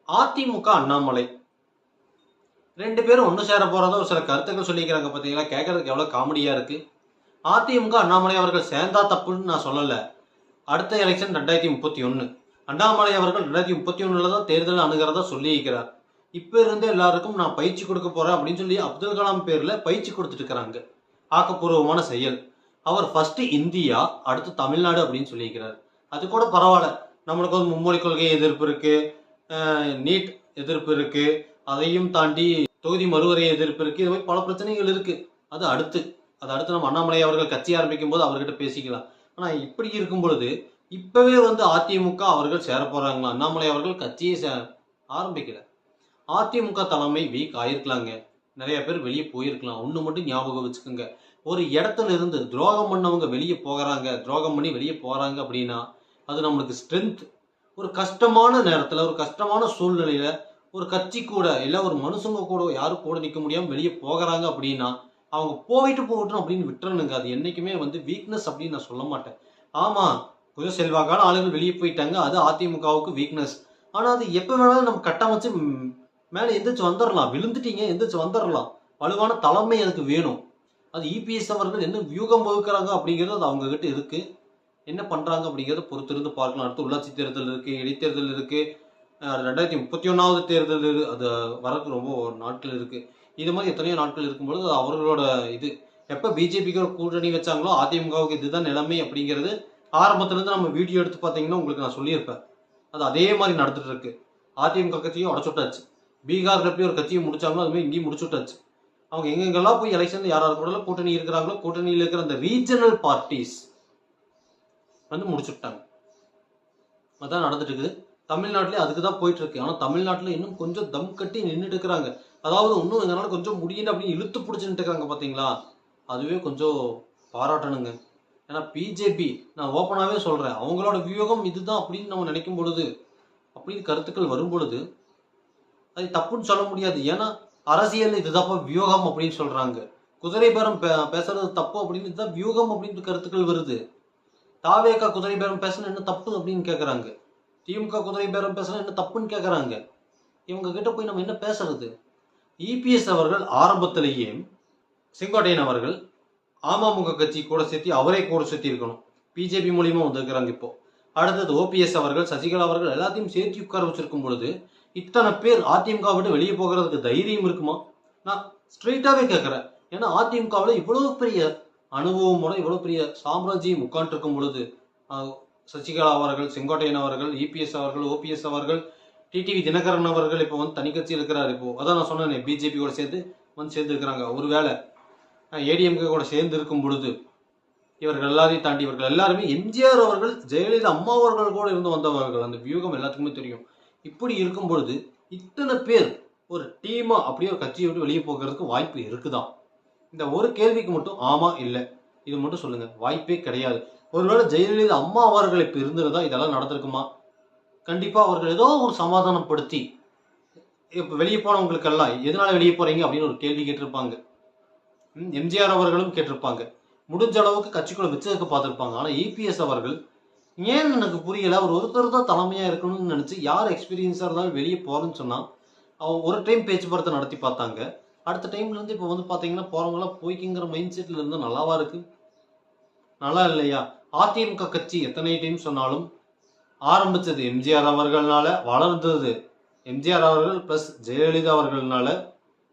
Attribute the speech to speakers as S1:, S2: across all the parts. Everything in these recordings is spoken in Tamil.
S1: அதிமுக அண்ணாமலை ரெண்டு பேரும் ஒன்று சேர போறதா ஒரு சில கருத்துக்கள் சொல்லிக்கிறாங்க. பார்த்தீங்களா, கேட்கறதுக்கு எவ்வளோ காமெடியா இருக்கு. அதிமுக அண்ணாமலை அவர்கள் சேர்ந்தா தப்புன்னு நான் சொல்லல. அடுத்த எலெக்ஷன் 2031. அண்ணாமலை அவர்கள் 2031 தான் தேர்தல் அணுகிறதா சொல்லி இருக்கிறார். இப்ப இருந்து எல்லாருக்கும் நான் பயிற்சி கொடுக்க போறேன் அப்படின்னு சொல்லி அப்துல் கலாம் பேர்ல பயிற்சி கொடுத்துட்டு இருக்கிறாங்க. ஆக்கப்பூர்வமான செயல். அவர் ஃபர்ஸ்ட் இந்தியா, அடுத்து தமிழ்நாடு அப்படின்னு சொல்லியிருக்கிறார். அது கூட பரவாயில்ல. நம்மளுக்கு வந்து மும்மொழி கொள்கை எதிர்ப்பு இருக்கு, நீட் எதிர்ப்பு இருக்கு, அதையும் தாண்டி தொகுதி மறுவரை எதிர்ப்பு இருக்கு. இது மாதிரி பல பிரச்சனைகள் இருக்கு. அது அடுத்து நம்ம அண்ணாமலை அவர்கள் கட்சி ஆரம்பிக்கும் போது அவர்கிட்ட பேசிக்கலாம். ஆனா இப்படி இருக்கும் பொழுது இப்பவே வந்து அதிமுக அவர்கள் சேர போறாங்களா? அண்ணாமலை அவர்கள் கட்சியை ஆரம்பிக்கல. அதிமுக தலைமை வீக் ஆயிருக்கலாங்க. நிறைய பேர் வெளியே போயிருக்கலாம். ஒண்ணு மட்டும் ஞாபகம் வச்சுக்கோங்க, ஒரு இடத்துல இருந்து துரோகம் பண்ணவங்க வெளியே போகிறாங்க, துரோகம் பண்ணி வெளியே போறாங்க அப்படின்னா அது நம்மளுக்கு ஸ்ட்ரென்த். ஒரு கஷ்டமான நேரத்துல, ஒரு கஷ்டமான சூழ்நிலையில ஒரு கட்சி கூட இல்ல ஒரு மனுஷங்க கூட யாரும் கூட நிக்க முடியாம வெளியே போகிறாங்க அப்படின்னா அவங்க போகட்டும் அப்படின்னு விட்டுறணுங்க. அது என்னைக்குமே வந்து வீக்னஸ் அப்படின்னு நான் சொல்ல மாட்டேன். ஆமா, கொஞ்சம் செல்வாக்கான ஆளுகள் வெளியே போயிட்டாங்க, அது அதிமுகவுக்கு வீக்னஸ். ஆனா அது எப்ப வேணாலும் நம்ம கட்டமைச்சு மேல எந்திரிச்சு வந்துடலாம். விழுந்துட்டீங்க, எந்திரிச்சு வந்துடலாம். வலுவான தலைமை அதுக்கு வேணும். அது இபிஎஸ் அவர்கள் என்ன வியூகம் வகுக்கிறாங்க அப்படிங்கிறது அது அவங்க கிட்ட இருக்கு. என்ன பண்றாங்க அப்படிங்கிறத பொறுத்திருந்து பார்க்கலாம். அடுத்து உள்ளாட்சி தேர்தல் இருக்கு, இடைத்தேர்தல் இருக்கு, 2031 தேர்தல் அது வரக்கு ரொம்ப நாட்கள் இருக்கு. இது மாதிரி எத்தனையோ நாட்கள் இருக்கும்பொழுது அது அவர்களோட இது. எப்ப பிஜேபிக்கு ஒரு கூட்டணி வச்சாங்களோ அதிமுகவுக்கு இதுதான் நிலைமை அப்படிங்கிறது ஆரம்பத்துல இருந்து நம்ம வீடியோ எடுத்து பார்த்தீங்கன்னா உங்களுக்கு நான் சொல்லியிருப்பேன். அது அதே மாதிரி நடந்துட்டு இருக்கு. அதிமுக கட்சியும் உடச்சுட்டாச்சு. பீகார்ல எப்படி ஒரு கட்சியை முடிச்சாங்களோ அது மாதிரி இங்கேயும் முடிச்சுட்டாச்சு. அவங்க எங்கெங்கெல்லாம் போய் எலெக்ஷன் யாராவது கூட கூட்டணி இருக்கிறாங்களோ கூட்டணியில் இருக்கிற அந்த ரீஜனல் பார்ட்டிஸ் வந்து முடிச்சுட்டாங்க. அதான் நடந்துட்டு இருக்குது. தமிழ்நாட்டிலே அதுக்கு தான் போயிட்டு இருக்கு. ஆனா தமிழ்நாட்டில் இன்னும் கொஞ்சம் தம் கட்டி நின்றுட்டு இருக்கிறாங்க. அதாவது இன்னும் எங்களால கொஞ்சம் முடியல அப்படின்னு இழுத்து பிடிச்சுட்டு இருக்காங்க. பாத்தீங்களா, அதுவே கொஞ்சம் பாராட்டணுங்க. ஏன்னா பிஜேபி, நான் ஓப்பனாவே சொல்றேன், அவங்களோட வியூகம் இதுதான் அப்படின்னு நம்ம நினைக்கும் பொழுது, அப்படின்னு கருத்துக்கள் வரும் பொழுது அது தப்புன்னு சொல்ல முடியாது. ஏன்னா அரசியல் இதுதான் வியூகம் அப்படின்னு சொல்றாங்க. குதிரை பேரம் பேசுறது தப்பு அப்படின்னு இதுதான் வியூகம் அப்படின்னு கருத்துக்கள் வருது. தாவேகா குதிரை பேரம் பேசணும் என்ன தப்பு அப்படின்னு கேட்கறாங்க. திமுக குதிரை பேரம் பேசணும் என்ன தப்புன்னு கேட்கறாங்க. இவங்க கிட்ட போய் நம்ம என்ன பேசுறது? இபிஎஸ் அவர்கள் ஆரம்பத்திலேயே செங்கோட்டையன் அவர்கள் அமமுக கட்சி கூட சேர்த்து அவரே கூட சேர்த்தி இருக்கணும். பிஜேபி மூலியமா வந்திருக்கிறாங்க. இப்போ அடுத்தது ஓபிஎஸ் அவர்கள், சசிகலா அவர்கள் எல்லாத்தையும் சேர்த்து உட்கார வச்சிருக்கும் பொழுது இத்தனை பேர் அதிமுக விட்டு வெளியே போகிறதுக்கு தைரியம் இருக்குமா? நான் ஸ்ட்ரெயிட்டாவே கேட்கிறேன். ஏன்னா அதிமுகவில் இவ்வளவு பெரிய அனுபவமோட இவ்வளவு பெரிய சாம்ராஜ்யம் உட்கார்ந்து இருக்கும் பொழுது சசிகலா அவர்கள், செங்கோட்டையன் அவர்கள், இபிஎஸ் அவர்கள், ஓபிஎஸ் அவர்கள், டிடிவி தினகரன் அவர்கள் இப்போ வந்து தனி கட்சி இருக்கிறார். இப்போ அதான் நான் சொன்னேன், பிஜேபி கூட சேர்ந்து வந்து சேர்ந்து இருக்கிறாங்க. ஒருவேளை ஏடிஎம்கே கூட சேர்ந்து இருக்கும் பொழுது இவர்கள் எல்லாரையும் தாண்டி இவர்கள் எல்லாருமே எம்ஜிஆர் அவர்கள், ஜெயலலிதா அம்மா அவர்கள் கூட இருந்து வந்தவர்கள். அந்த வியூகம் எல்லாத்துக்குமே தெரியும். இப்படி இருக்கும் பொழுது இத்தனை பேர் ஒரு டீமா அப்படியே ஒரு கட்சியை விட்டு வெளியே போகிறதுக்கு வாய்ப்பு இருக்குதான்? இந்த ஒரு கேள்விக்கு மட்டும் ஆமா இல்லை இது மட்டும் சொல்லுங்க. வாய்ப்பே கிடையாது. ஒருவேளை ஜெயலலிதா அம்மா அவர்கள் இப்ப இருந்திருந்தா இதெல்லாம் நடந்திருக்குமா? கண்டிப்பா அவர்கள் ஏதோ ஒரு சமாதானப்படுத்தி இப்ப வெளியே போனவங்களுக்கெல்லாம் எதனால வெளியே போறீங்க அப்படின்னு ஒரு கேள்வி கேட்டிருப்பாங்க. எம்ஜிஆர் அவர்களும் கேட்டிருப்பாங்க. முடிஞ்ச அளவுக்கு கட்சிக்குள்ள வச்சதுக்கு பார்த்திருப்பாங்க. ஆனா இபிஎஸ் அவர்கள் ஏன் எனக்கு புரியல, அவர் ஒருத்தர் தான் தலைமையா இருக்கணும்னு நினைச்சு யார் எக்ஸ்பீரியன்ஸா இருந்தாலும் வெளியே போறேன்னு சொன்னா அவங்க ஒரு டைம் பேச்சுவார்த்தை நடத்தி பார்த்தாங்க. அடுத்த டைம்ல இருந்து இப்ப வந்து பாத்தீங்கன்னா போறவங்க எல்லாம் போய்க்குங்கிற மைண்ட் செட்ல இருந்தா நல்லாவா இருக்கு? நல்லா இல்லையா? அதிமுக கட்சி எத்தனை டைம் சொன்னாலும் ஆரம்பிச்சது எம்ஜிஆர் அவர்கள்னால, வளர்ந்தது எம்ஜிஆர் அவர்கள் பிளஸ் ஜெயலலிதா அவர்கள்னால.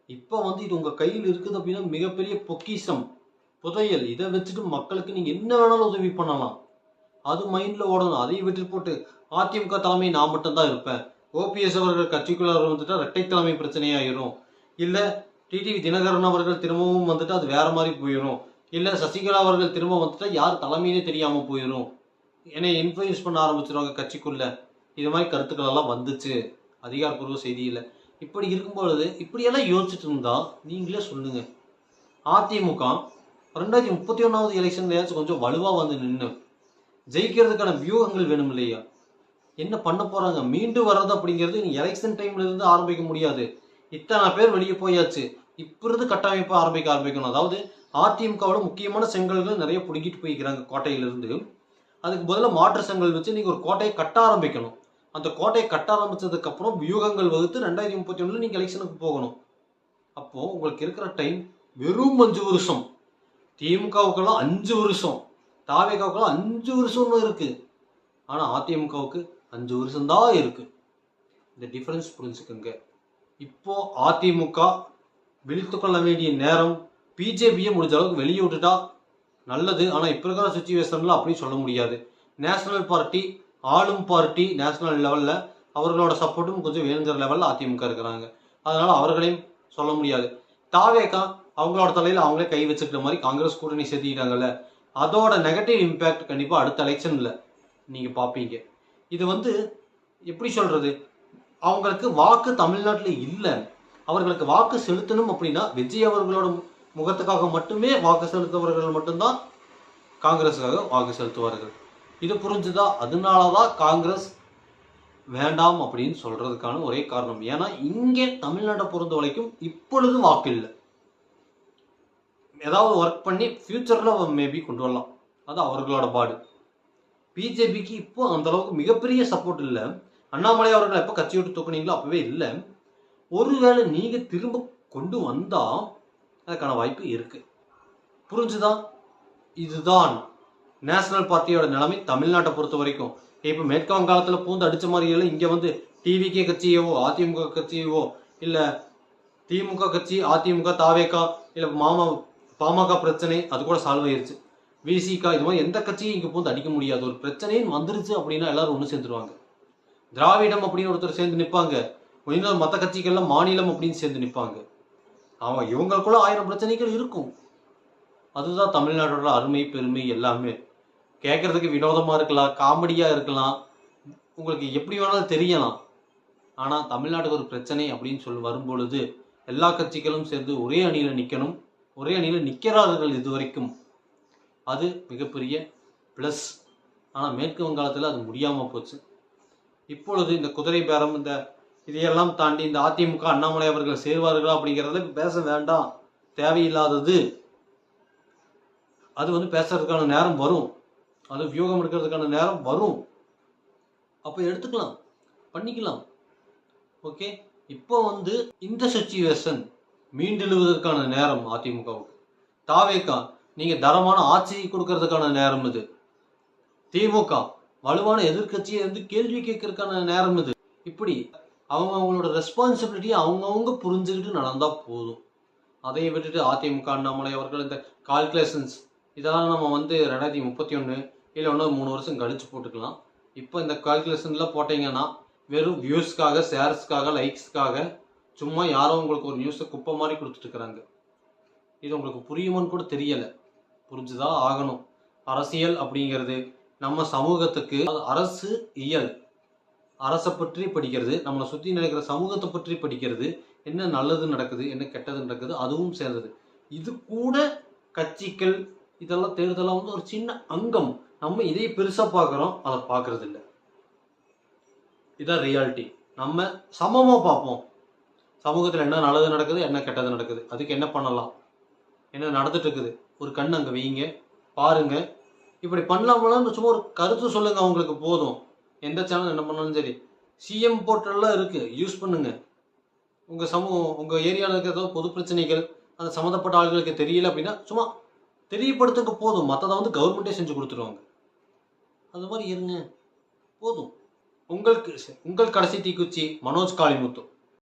S1: இப்ப வந்து இது உங்க கையில் இருக்குது அப்படின்னா மிகப்பெரிய பொக்கிஷம், புதையல். இதை வச்சுட்டு மக்களுக்கு நீங்க என்ன வேணாலும் உதவி பண்ணலாம். அது மைண்ட்ல ஓடணும். அதையும் விட்டு போட்டு அதிமுக தலைமை நான் மட்டும் தான் இருப்பேன், ஓபிஎஸ் அவர்கள் கட்சிக்குள்ள வந்துட்டா இரட்டை தலைமை பிரச்சனையாயிரும், இல்ல டிடிவி தினகரன் அவர்கள் திரும்பவும் வந்துட்டு அது வேற மாதிரி போயிடும், இல்ல சசிகலா அவர்கள் திரும்ப வந்துட்டா யார் தலைமையிலே தெரியாம போயிடும், என்னை இன்ஃபுளுன்ஸ் பண்ண ஆரம்பிச்சிருவாங்க கட்சிக்குள்ள. இது மாதிரி கருத்துக்கள் எல்லாம் வந்துச்சு, அதிகாரப்பூர்வ செய்தியில. இப்படி இருக்கும்பொழுது இப்படியெல்லாம் யோசிச்சுட்டு இருந்தா நீங்களே சொல்லுங்க, அதிமுக 2031 எலெக்ஷன்லயாச்சும் கொஞ்சம் வலுவா வந்து நின்று ஜெயிக்கிறதுக்கான வியூகங்கள் வேணும் இல்லையா? என்ன பண்ண போறாங்க? மீண்டு வர்றது அப்படிங்கிறது எலெக்ஷன் டைம்ல இருந்து ஆரம்பிக்க முடியாது. இத்தனை பேர் வெளியே போயாச்சு. இப்ப இருந்து கட்டமைப்பு ஆரம்பிக்கணும். அதாவது அதிமுகவோட முக்கியமான செங்கல்கள் நிறைய பிடிக்கிட்டு போய்க்கிறாங்க கோட்டையிலிருந்து. அதுக்கு பதிலாக மாற்று செங்கல் வச்சு நீங்க ஒரு கோட்டையை கட்ட ஆரம்பிக்கணும். அந்த கோட்டையை கட்ட ஆரம்பிச்சதுக்கு அப்புறம் வியூகங்கள் வகுத்து 2031 நீங்க எலெக்ஷனுக்கு போகணும். அப்போ உங்களுக்கு இருக்கிற டைம் வெறும் 5 வருஷம். திமுகவுக்கெல்லாம் 5 வருஷம், தாவேகாவுக்கெல்லாம் 5 வருஷம்னு இருக்கு. ஆனா அதிமுகவுக்கு 5 வருஷம் தான் இருக்கு. இந்த டிஃபரன்ஸ் புரிஞ்சுக்கோங்க. இப்போ அதிமுக விழித்து கொள்ள வேண்டிய நேரம். பிஜேபியை முடிஞ்ச அளவுக்கு வெளியே விட்டுட்டா நல்லது. ஆனா இப்ப இருக்கிற சுச்சுவேஷன்ல அப்படி சொல்ல முடியாது. நேஷனல் பார்ட்டி, ஆளும் பார்ட்டி நேஷனல் லெவல்ல அவர்களோட சப்போர்ட்டும் கொஞ்சம் வேணுங்கிற லெவல்ல அதிமுக இருக்கிறாங்க. அதனால அவர்களையும் சொல்ல முடியாது. தாவேகா அவங்களோட தலையில அவங்களே கை வச்சுக்கிற மாதிரி காங்கிரஸ் கூட்டணி சேர்த்திக்கிட்டாங்கல்ல, அதோட நெகட்டிவ் இம்பாக்ட் கண்டிப்பா அடுத்த எலெக்ஷன்ல நீங்க பாப்பீங்க. இது எப்படி சொல்றது, அவங்களுக்கு வாக்கு தமிழ்நாட்டில் இல்லை. அவர்களுக்கு வாக்கு செலுத்தணும் அப்படின்னா விஜய் அவர்களோட முகத்துக்காக மட்டுமே வாக்கு செலுத்துபவர்கள் மட்டும்தான் காங்கிரஸுக்காக வாக்கு செலுத்துவார்கள். இது புரிஞ்சுதா? அதனாலதான் காங்கிரஸ் வேண்டாம் அப்படின்னு சொல்றதுக்கான ஒரே காரணம். ஏன்னா இங்கே தமிழ்நாட்டை பொறுத்த வரைக்கும் இப்பொழுது வாக்கு இல்லை. ஏதாவது ஒர்க் பண்ணி ஃபியூச்சர்ல மேபி கொண்டு வரலாம், அது அவர்களோட பாடு. பிஜேபிக்கு இப்போ அந்த அளவுக்கு மிகப்பெரிய சப்போர்ட் இல்லை. அண்ணாமலை அவர்கள் எப்போ கட்சி விட்டு தூக்குனீங்களோ அப்பவே இல்லை. ஒருவேளை நீங்க திரும்ப கொண்டு வந்தா அதுக்கான வாய்ப்பு இருக்கு. புரிஞ்சுதா? இதுதான் நேஷனல் பார்ட்டியோட நிலைமை தமிழ்நாட்டை பொறுத்த வரைக்கும். இப்போ மேற்கு வங்காளத்தில் பூந்து அடிச்ச மாதிரி இல்லை. இங்கே டிவிகே கட்சியவோ அதிமுக கட்சியவோ இல்லை திமுக கட்சி அதிமுக தாவேகா இல்லை பாமக பிரச்சனை அது கூட சால்வ் ஆயிருச்சு. விசிகா இது மாதிரி எந்த கட்சியும் இங்கே பூந்து அடிக்க முடியாது. ஒரு பிரச்சனைன்னு வந்துருச்சு அப்படின்னா எல்லாரும் ஒன்று சேர்ந்துருவாங்க. திராவிடம் அப்படின்னு ஒருத்தர் சேர்ந்து நிற்பாங்க, இன்னொரு மற்ற கட்சிகள்லாம் மாநிலம் அப்படின்னு சேர்ந்து நிற்பாங்க. அவங்க இவங்களுக்குள்ள 1000 பிரச்சனைகள் இருக்கும். அதுதான் தமிழ்நாட்டோட அருமை பெருமை. எல்லாமே கேட்கறதுக்கு வினோதமா இருக்கலாம், காமெடியா இருக்கலாம், உங்களுக்கு எப்படி வேணாலும் தெரியலாம். ஆனா தமிழ்நாட்டுக்கு ஒரு பிரச்சனை அப்படின்னு வரும்பொழுது எல்லா கட்சிகளும் சேர்ந்து ஒரே அணியில நிக்கணும். ஒரே அணியில நிக்கிறார்கள் இது வரைக்கும். அது மிகப்பெரிய பிளஸ். ஆனா மேற்கு வங்காளத்தில் அது முடியாம போச்சு. இப்பொழுது இந்த குதிரை பேரம் இதையெல்லாம் தாண்டி இந்த அதிமுக அண்ணாமலை அவர்கள் சேர்வார்களா அப்படிங்கிறத பேச வேண்டாம், தேவையில்லாதது. அது பேசுறதுக்கான நேரம் வரும், அது வியூகம் எடுக்கிறதுக்கான நேரம் வரும். அப்போ எடுத்துக்கலாம், பண்ணிக்கலாம். ஓகே, இப்போ இந்த சிச்சுவேஷன் மீண்டெழுவதற்கான நேரம் அதிமுகவுக்கு. தாவேகா நீங்க தரமான ஆட்சி கொடுக்கறதுக்கான நேரம் இது. திமுக வலுவான எதிர்கட்சியை கேள்வி கேட்கறதுக்கான நேரம் இது. இப்படி அவங்களோட ரெஸ்பான்சிபிலிட்டியை அவங்கவுங்க புரிஞ்சுக்கிட்டு நடந்தா போதும். அதை விட்டுட்டு அதிமுக அண்ணாமலை அவர்கள் இந்த கால்குலேஷன்ஸ் இதெல்லாம் நம்ம 2031 இல்லை இன்னும் 3 வருஷம் கழிச்சு போட்டுக்கலாம். இப்போ இந்த கால்குலேஷன்ல போட்டீங்கன்னா வெறும் வியூஸ்க்காக, ஷேர்ஸ்க்காக, லைக்ஸ்க்காக சும்மா யாரோ உங்களுக்கு ஒரு நியூஸை குப்பை மாதிரி கொடுத்துட்டு இருக்கிறாங்க. இது உங்களுக்கு புரியுமான்னு கூட தெரியலை. புரிஞ்சுதான் ஆகணும். அரசியல் அப்படிங்கிறது நம்ம சமூகத்துக்கு அரசு இயல், அரசை பற்றி படிக்கிறது, நம்மளை சுற்றி நடக்கிற சமூகத்தை பற்றி படிக்கிறது, என்ன நல்லது நடக்குது என்ன கெட்டது நடக்குது அதுவும் சேர்ந்தது. இது கூட கட்சிகள் இதெல்லாம் தேர்தலாம் ஒரு சின்ன அங்கம். நம்ம இதை பெருசா பார்க்குறோம், அதை பார்க்கறது இல்லை. இதான் ரியாலிட்டி. நம்ம சமமா பார்ப்போம். சமூகத்தில் என்ன நல்லது நடக்குது என்ன கெட்டது நடக்குது, அதுக்கு என்ன பண்ணலாம், என்ன நடந்துட்டு இருக்குது, ஒரு கண் அங்கே வைங்க, பாருங்க. இப்படி பண்ணலாமலாம் சும்மா ஒரு கருத்து சொல்லுங்க, அவங்களுக்கு போதும். எந்த சேனல் என்ன பண்ணாலும் சரி, சிஎம் போர்ட்டல்லாம் இருக்கு, யூஸ் பண்ணுங்க. உங்க சமூகம் உங்க ஏரியாவில் இருக்கிற பொது பிரச்சனைகள் அந்த சம்மந்தப்பட்ட ஆளுகளுக்கு தெரியல அப்படின்னா சும்மா தெரியப்படுத்துங்க போதும். மற்றதை கவர்மெண்ட்டே செஞ்சு கொடுத்துருவாங்க. அது மாதிரி இருங்க போதும். உங்கள் கடைசி தீக்குச்சி மனோஜ் காளிமுத்து.